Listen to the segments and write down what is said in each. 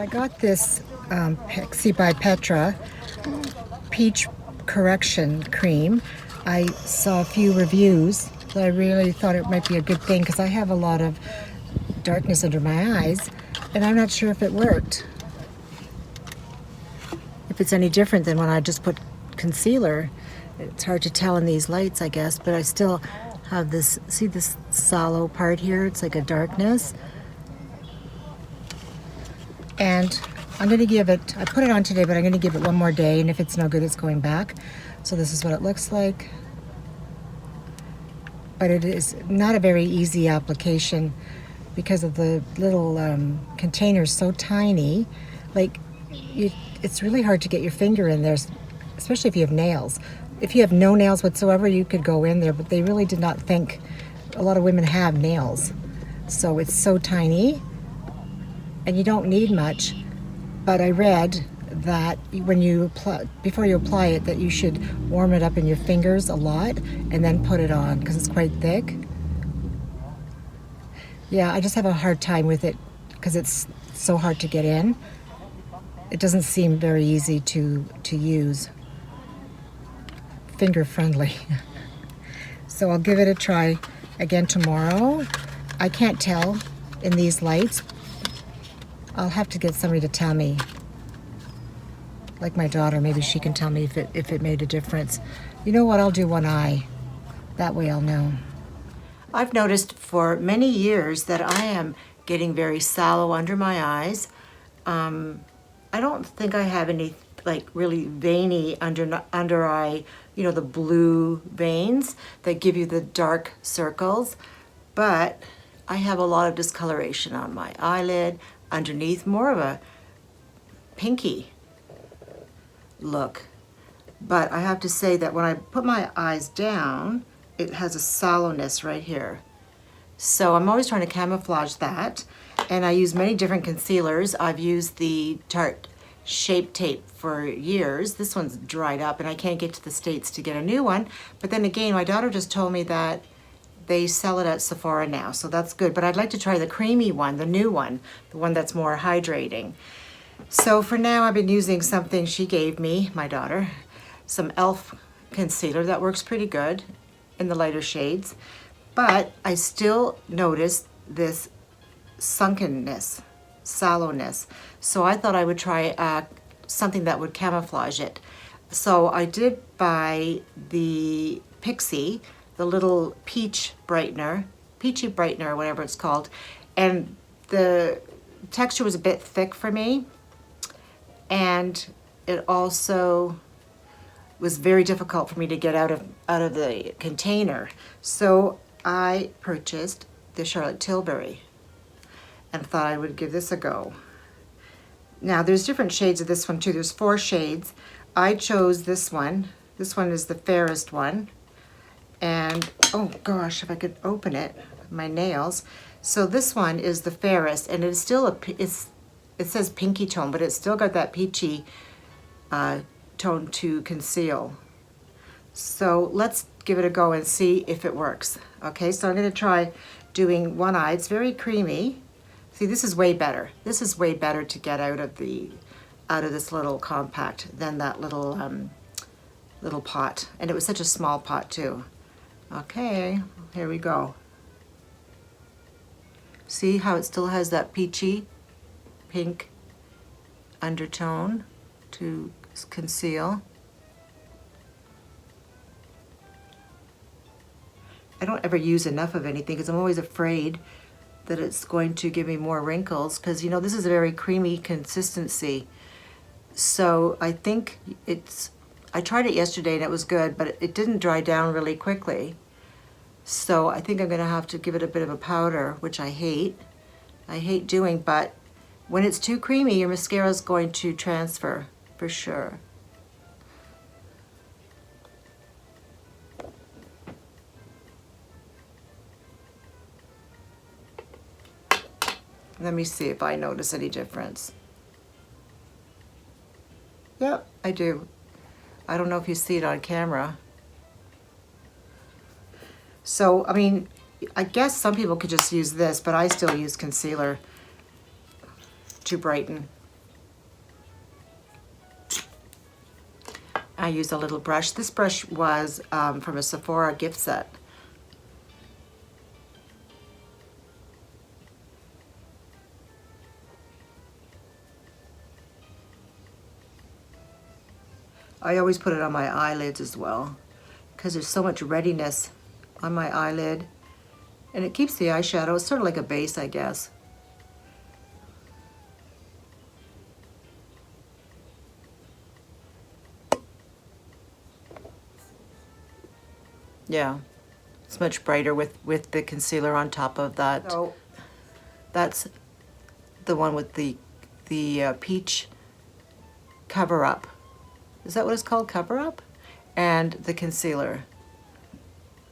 I got this Pixie by Petra peach correction cream. I saw a few reviews, so I really thought it might be a good thing because I have a lot of darkness under my eyes, and I'm not sure if it worked. If it's any different than when I just put concealer. It's hard to tell in these lights, I guess, but I still have this, see this sallow part here? It's like a darkness. And I'm going to give it, I put it on today, but I'm going to give it one more day, and if it's no good, it's going back. So this is what it looks like. But it is not a very easy application because of the little containers so tiny. Like, it's really hard to get your finger in there, especially if you have nails. If you have no nails whatsoever, you could go in there, but they really did not think, a lot of women have nails. So it's so tiny, and you don't need much. But I read that when you apply, before you apply it, that you should warm it up in your fingers a lot and then put it on because it's quite thick. Yeah, I just have a hard time with it because it's so hard to get in. It doesn't seem very easy to use. Finger friendly. So I'll give it a try again tomorrow. I can't tell in these lights. I'll have to get somebody to tell me. Like my daughter, maybe she can tell me if it made a difference. You know what, I'll do one eye. That way I'll know. I've noticed for many years that I am getting very sallow under my eyes. I don't think I have any like really veiny under eye, you know, the blue veins that give you the dark circles, but I have a lot of discoloration on my eyelid, underneath, more of a pinky look. But I have to say that when I put my eyes down, it has a sallowness right here. So I'm always trying to camouflage that, and I use many different concealers. I've used the Tarte Shape Tape for years. This one's dried up and I can't get to the States to get a new one. But then again, my daughter just told me that they sell it at Sephora now, so that's good. But I'd like to try the creamy one, the new one, the one that's more hydrating. So for now, I've been using something she gave me, my daughter, some e.l.f. concealer that works pretty good in the lighter shades. But I still notice this sunkenness, sallowness. So I thought I would try something that would camouflage it. So I did buy the Pixie, the little peachy brightener, or whatever it's called. And the texture was a bit thick for me. And it also was very difficult for me to get out of the container. So I purchased the Charlotte Tilbury and thought I would give this a go. Now there's different shades of this one too. There's 4 shades. I chose this one. This one is the fairest one. And oh gosh, if I could open it, my nails. So this one is the fairest, and it's still it says pinky tone, but it's still got that peachy tone to conceal. So let's give it a go and see if it works. Okay, so I'm going to try doing one eye. It's very creamy. See, this is way better. This is way better to get out of this little compact than that little little pot. And it was such a small pot too. Okay, here we go. See how it still has that peachy pink undertone to conceal. I don't ever use enough of anything because I'm always afraid that it's going to give me more wrinkles, because you know this is a very creamy consistency. So I think I tried it yesterday and it was good, but it didn't dry down really quickly. So I think I'm gonna have to give it a bit of a powder, which I hate. I hate doing, but when it's too creamy, your mascara is going to transfer for sure. Let me see if I notice any difference. Yep, I do. I don't know if you see it on camera. So, I mean, I guess some people could just use this, but I still use concealer to brighten. I use a little brush. This brush was from a Sephora gift set. I always put it on my eyelids as well because there's so much readiness on my eyelid, and it keeps the eyeshadow. It's sort of like a base, I guess. Yeah, it's much brighter with the concealer on top of that. So that's the one with the peach cover-up. Is that what it's called, cover-up? And the concealer.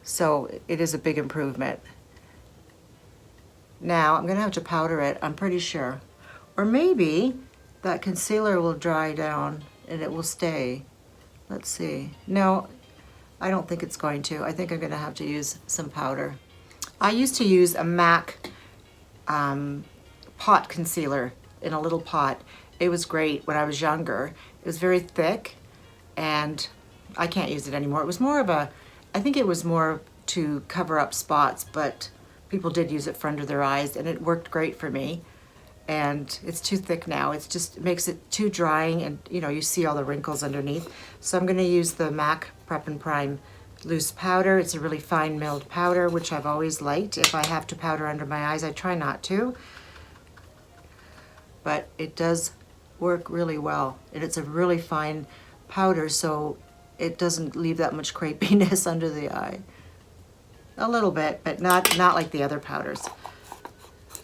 So it is a big improvement. Now I'm gonna have to powder it, I'm pretty sure. Or maybe that concealer will dry down and it will stay. Let's see. No, I don't think it's going to. I think I'm gonna have to use some powder. I used to use a MAC pot concealer in a little pot. It was great when I was younger. It was very thick, and I can't use it anymore. It was more of a, I think it was more to cover up spots, but people did use it for under their eyes, and it worked great for me. And it's too thick now. It's just, it makes it too drying, and you know, you see all the wrinkles underneath. So I'm gonna use the MAC Prep and Prime loose powder. It's a really fine milled powder, which I've always liked. If I have to powder under my eyes, I try not to. But it does work really well. And it's a really fine powder, so it doesn't leave that much crepiness under the eye. A little bit, but not like the other powders.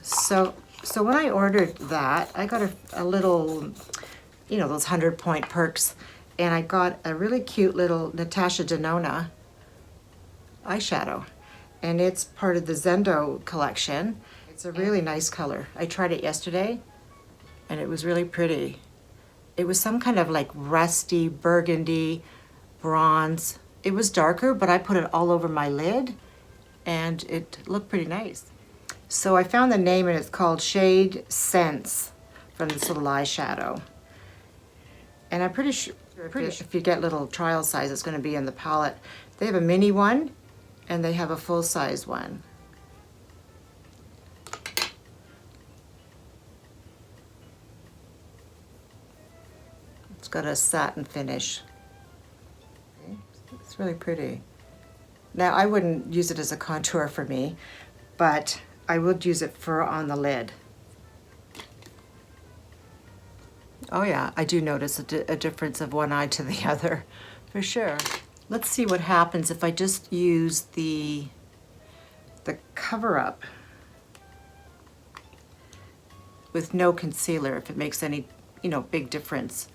So when I ordered that, I got a little, you know, those 100-point perks, and I got a really cute little Natasha Denona eyeshadow, and it's part of the Zendo collection. It's a really nice color. I tried it yesterday, and it was really pretty. It was some kind of like rusty burgundy bronze. It was darker, but I put it all over my lid, and it looked pretty nice. So I found the name, and it's called Shade Sense from this little eyeshadow. And I'm pretty sure if you get little trial size, it's going to be in the palette. They have a mini one, and they have a full-size one. It's got a satin finish. It's really pretty. Now, I wouldn't use it as a contour for me, but I would use it for on the lid. Oh yeah, I do notice a difference of one eye to the other, for sure. Let's see what happens if I just use the cover-up with no concealer, if it makes any, you know, big difference.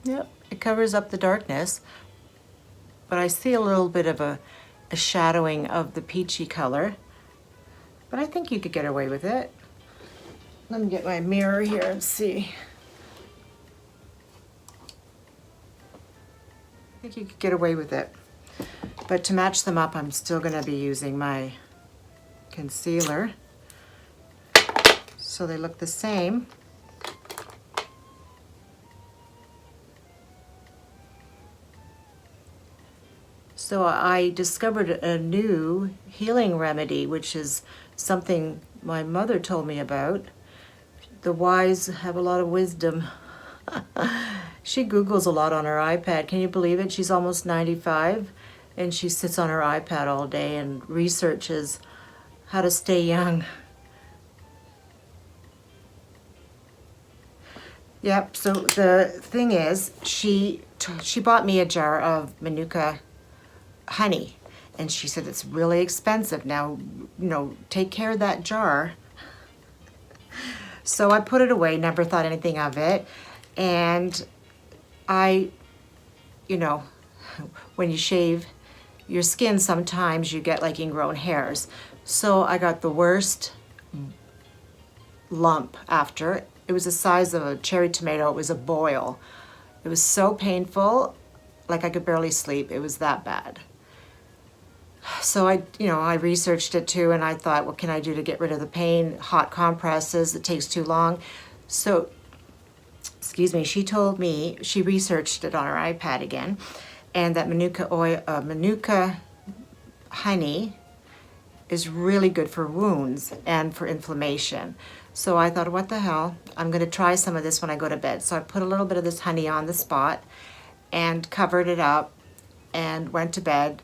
Yep, it covers up the darkness, but I see a little bit of a shadowing of the peachy color, but I think you could get away with it. Let me get my mirror here and see. I think you could get away with it, but to match them up, I'm still gonna be using my concealer, so they look the same. So I discovered a new healing remedy, which is something my mother told me about. The wise have a lot of wisdom. She Googles a lot on her iPad. Can you believe it? She's almost 95, and she sits on her iPad all day and researches how to stay young. Yep, so the thing is, she bought me a jar of Manuka honey, and she said it's really expensive. Now, you know, take care of that jar. So I put it away, never thought anything of it, and you know, when you shave your skin, sometimes you get like ingrown hairs. So I got the worst lump after. It was the size of a cherry tomato. It was a boil. It was so painful, like I could barely sleep. It was that bad. So I researched it too, and I thought, what can I do to get rid of the pain? Hot compresses, it takes too long. So, excuse me, she told me, she researched it on her iPad again, and that Manuka honey is really good for wounds and for inflammation. So I thought, what the hell? I'm gonna try some of this when I go to bed. So I put a little bit of this honey on the spot and covered it up and went to bed.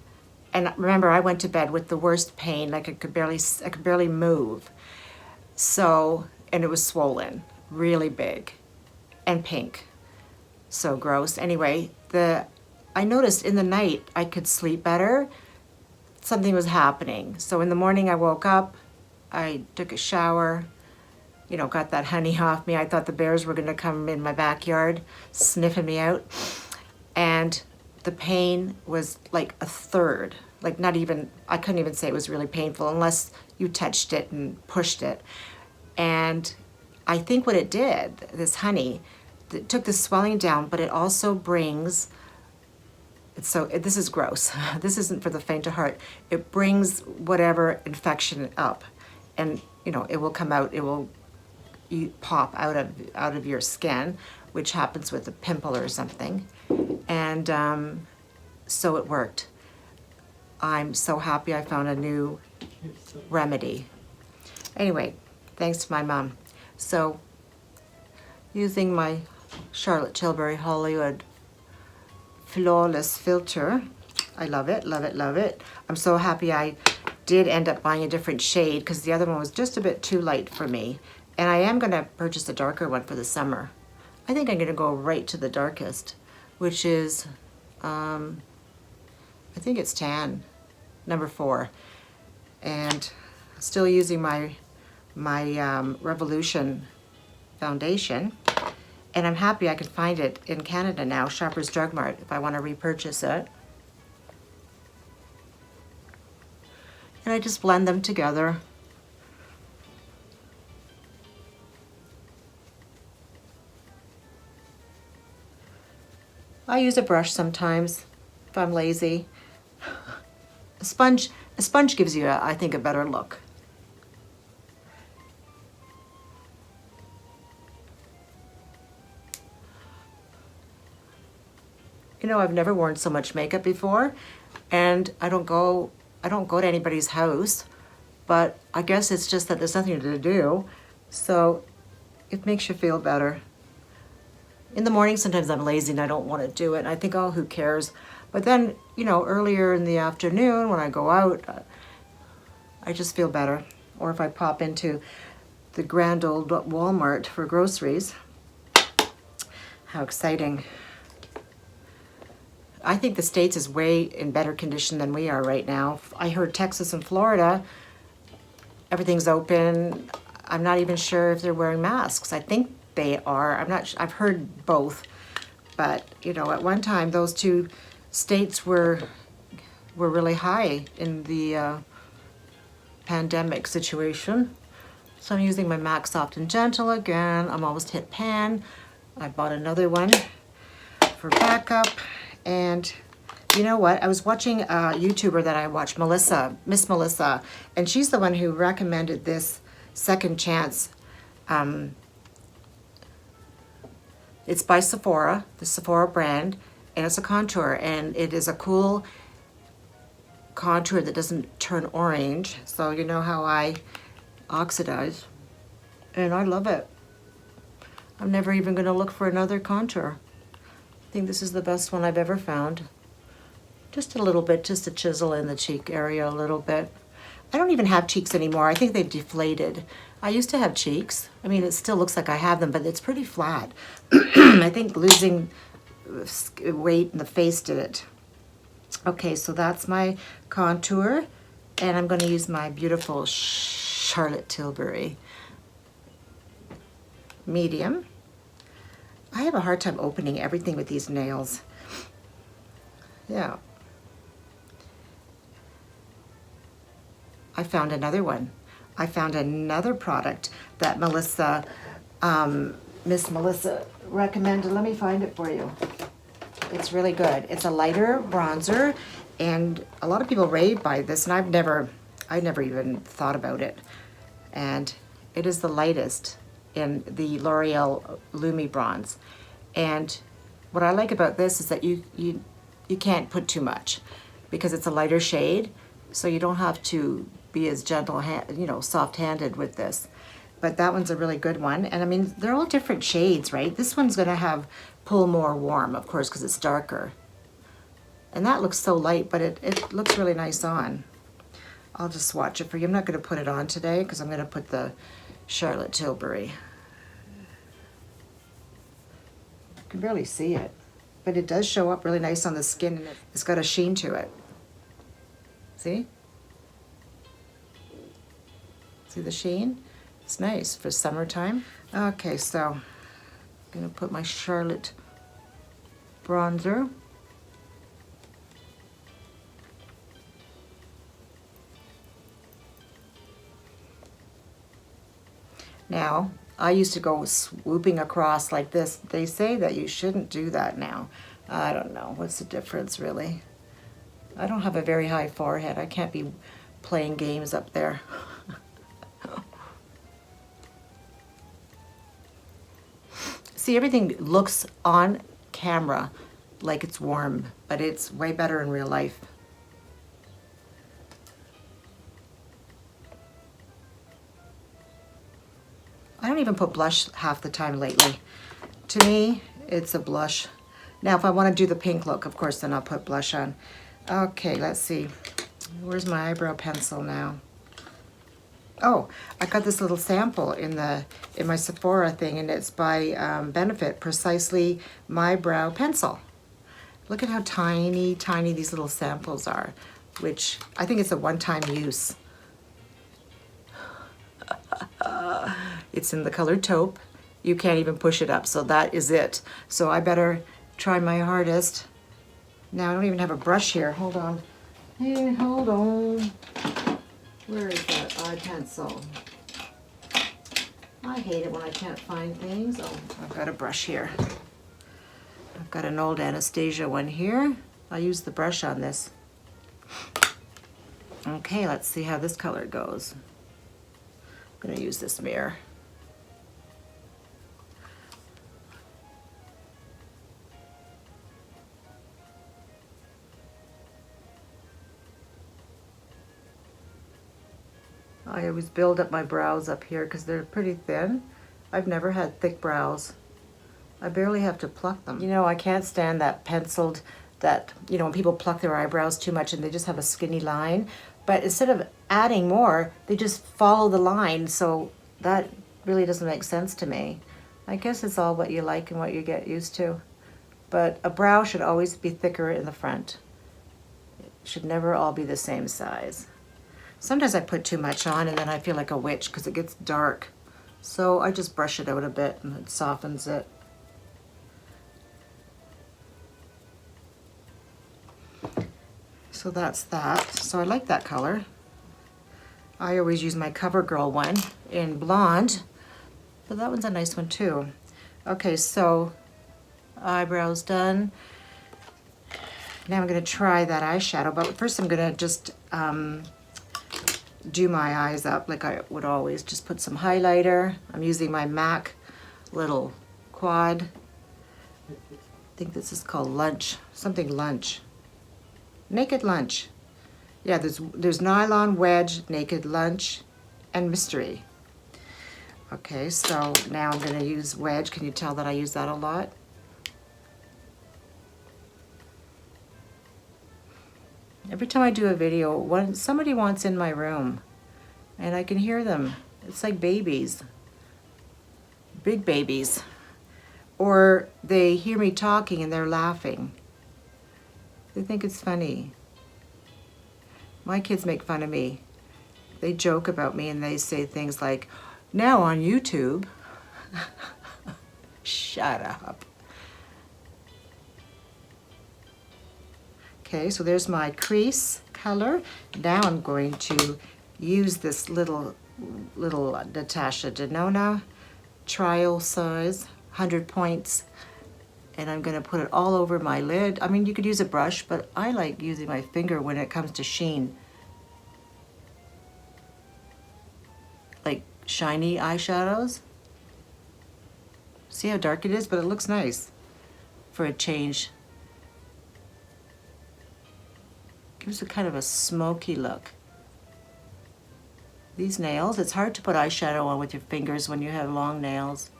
And remember, I went to bed with the worst pain, like I could barely move. So, and it was swollen, really big and pink. So gross. Anyway, I noticed in the night I could sleep better. Something was happening. So in the morning I woke up, I took a shower, got that honey off me. I thought the bears were gonna come in my backyard, sniffing me out. And the pain was like a third, like not even, I couldn't even say it was really painful unless you touched it and pushed it. And I think what it did, this honey, it took the swelling down, but it also brings, this is gross. This isn't for the faint of heart. It brings whatever infection up, and it will come out. It will pop out of your skin, which happens with a pimple or something. And so it worked. I'm so happy I found a new remedy. Anyway, thanks to my mom. So using my Charlotte Tilbury Hollywood Flawless Filter, I love it, love it, love it. I'm so happy I did end up buying a different shade because the other one was just a bit too light for me. And I am gonna purchase a darker one for the summer. I think I'm gonna go right to the darkest, which is, I think it's tan, number 4. And still using my Revolution foundation. And I'm happy I can find it in Canada now, Shoppers Drug Mart, if I want to repurchase it. And I just blend them together. I use a brush sometimes if I'm lazy. A sponge gives you, I think, a better look. I've never worn so much makeup before, and I don't go to anybody's house, but I guess it's just that there's nothing to do, so it makes you feel better. In the morning, sometimes I'm lazy and I don't want to do it, and I think, oh, who cares? But then, earlier in the afternoon when I go out, I just feel better. Or if I pop into the grand old Walmart for groceries. How exciting. I think the States is way in better condition than we are right now. I heard Texas and Florida, everything's open. I'm not even sure if they're wearing masks. I think they are. I'm not sure. I've heard both. But, at one time, those two states were really high in the pandemic situation. So I'm using my MAC Soft and Gentle again. I'm almost hit pan. I bought another one for backup. And you know what? I was watching a YouTuber that I watch, Miss Melissa, and she's the one who recommended this Second Chance. It's by Sephora, the Sephora brand, and it's a contour, and it is a cool contour that doesn't turn orange. So you know how I oxidize, and I love it. I'm never even going to look for another contour. I think this is the best one I've ever found. Just a little bit, just to chisel in the cheek area a little bit. I don't even have cheeks anymore. I think they've deflated. I used to have cheeks. I mean, it still looks like I have them, but it's pretty flat. I think losing weight in the face did it. Okay, so that's my contour, and I'm going to use my beautiful Charlotte Tilbury medium. I have a hard time opening everything with these nails. Yeah. I found another one. I found another product that Miss Melissa recommended. Let me find it for you. It's really good. It's a lighter bronzer, and a lot of people rave by this, and I never even thought about it. And it is the lightest in the L'Oreal Lumi Bronze. And what I like about this is that you can't put too much because it's a lighter shade, so you don't have to be as gentle, soft-handed with this. But that one's a really good one. And I mean, they're all different shades, right? This one's gonna have pull more warm, of course, because it's darker. And that looks so light, but it looks really nice on. I'll just swatch it for you. I'm not gonna put it on today because I'm gonna put the Charlotte Tilbury. You can barely see it, but it does show up really nice on the skin, and it's got a sheen to it. See? See the sheen? It's nice for summertime. Okay, so I'm gonna put my Charlotte bronzer. Now, I used to go swooping across like this. They say that you shouldn't do that now. I don't know. What's the difference, really? I don't have a very high forehead. I can't be playing games up there. See, everything looks on camera like it's warm, but it's way better in real life. I don't even put blush half the time lately. To me, it's a blush. Now, if I want to do the pink look, of course, then I'll put blush on. Okay, let's see. Where's my eyebrow pencil now? Oh, I got this little sample in my Sephora thing, and it's by Benefit, Precisely My Brow Pencil. Look at how tiny, tiny these little samples are, which I think it's a one-time use. It's in the color taupe. You can't even push it up, so that is it. So I better try my hardest. Now, I don't even have a brush here. Hold on. Hey, hold on. Where is that eye pencil? I hate it when I can't find things. Oh, I've got a brush here. I've got an old Anastasia one here. I'll use the brush on this. Okay, let's see how this color goes. I'm gonna use this mirror. I always build up my brows up here because they're pretty thin. I've never had thick brows. I barely have to pluck them. You know, I can't stand that penciled, when people pluck their eyebrows too much and they just have a skinny line. But instead of adding more, they just follow the line. So that really doesn't make sense to me. I guess it's all what you like and what you get used to. But a brow should always be thicker in the front. It should never all be the same size. Sometimes I put too much on and then I feel like a witch because it gets dark. So I just brush it out a bit and it softens it. So that's that. So I like that color. I always use my CoverGirl one in blonde, but that one's a nice one too. Okay, so eyebrows done. Now I'm gonna try that eyeshadow, but first I'm gonna just do my eyes up like I would always. Just put some highlighter. I'm using my MAC little quad. I think this is called Lunch, something Lunch. Naked Lunch. Yeah, there's Nylon, Wedge, Naked Lunch, and Mystery. Okay, so now I'm gonna use Wedge. Can you tell that I use that a lot? Every time I do a video, somebody wants in my room, and I can hear them. It's like babies, big babies. Or they hear me talking and they're laughing. They think it's funny. My kids make fun of me. They joke about me and they say things like, now on YouTube. Shut up. Okay, so there's my crease color. Now I'm going to use this little little Natasha Denona trial size, 100 points. And I'm gonna put it all over my lid. I mean, you could use a brush, but I like using my finger when it comes to sheen. Like shiny eyeshadows. See how dark it is? But it looks nice for a change. Gives a kind of a smoky look. These nails, it's hard to put eyeshadow on with your fingers when you have long nails.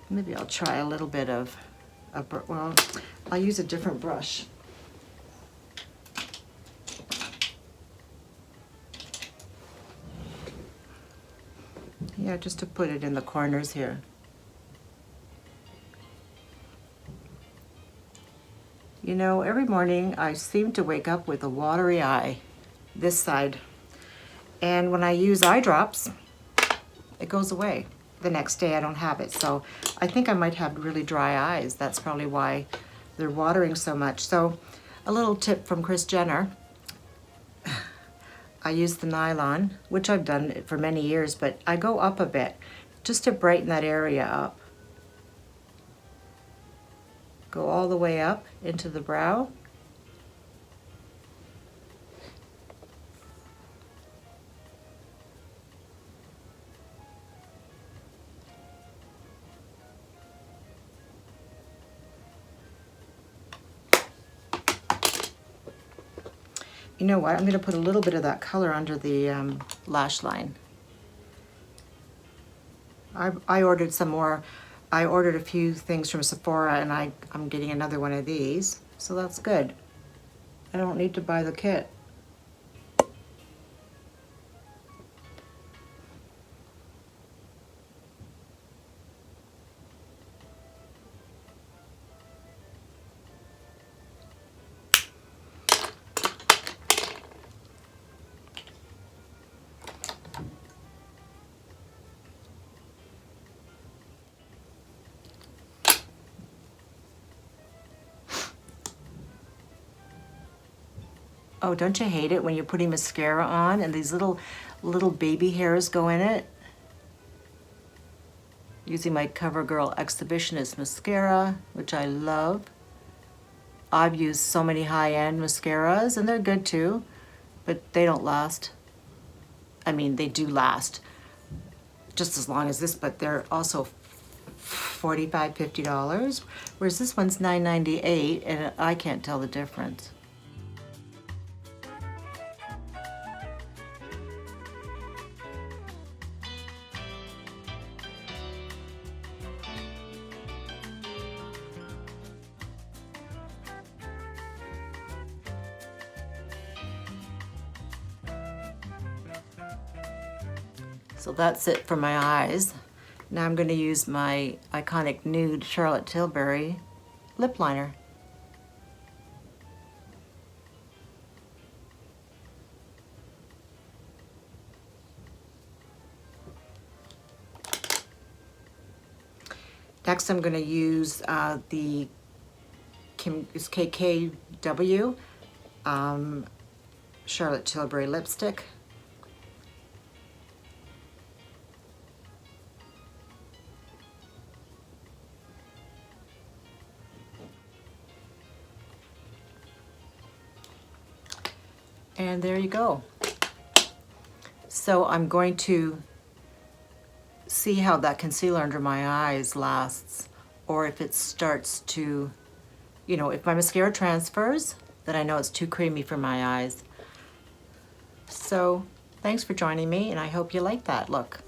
Maybe I'll try a little bit of, well, I'll use a different brush. Yeah, just to put it in the corners here. You know, every morning I seem to wake up with a watery eye, this side. And when I use eye drops, it goes away. The next day I don't have it. So I think I might have really dry eyes. That's probably why they're watering so much. So a little tip from Kris Jenner. I use the nylon, which I've done for many years, but I go up a bit just to brighten that area up. Go all the way up into the brow. You know what? I'm going to put a little bit of that color under the lash line. I ordered some more. I ordered a few things from Sephora, and I'm getting another one of these, so that's good. I don't need to buy the kit. Oh, don't you hate it when you're putting mascara on and these little baby hairs go in it? Using my CoverGirl Exhibitionist mascara, which I love. I've used so many high-end mascaras, and they're good too, but they don't last. I mean, they do last just as long as this, but they're also $45, $50, whereas this one's $9.98, and I can't tell the difference. So that's it for my eyes. Now I'm going to use my iconic nude Charlotte Tilbury lip liner. Next I'm going to use the KKW Charlotte Tilbury lipstick. And there you go. So I'm going to see how that concealer under my eyes lasts, or if it starts to, you know, if my mascara transfers, then I know it's too creamy for my eyes. So thanks for joining me, and I hope you like that look.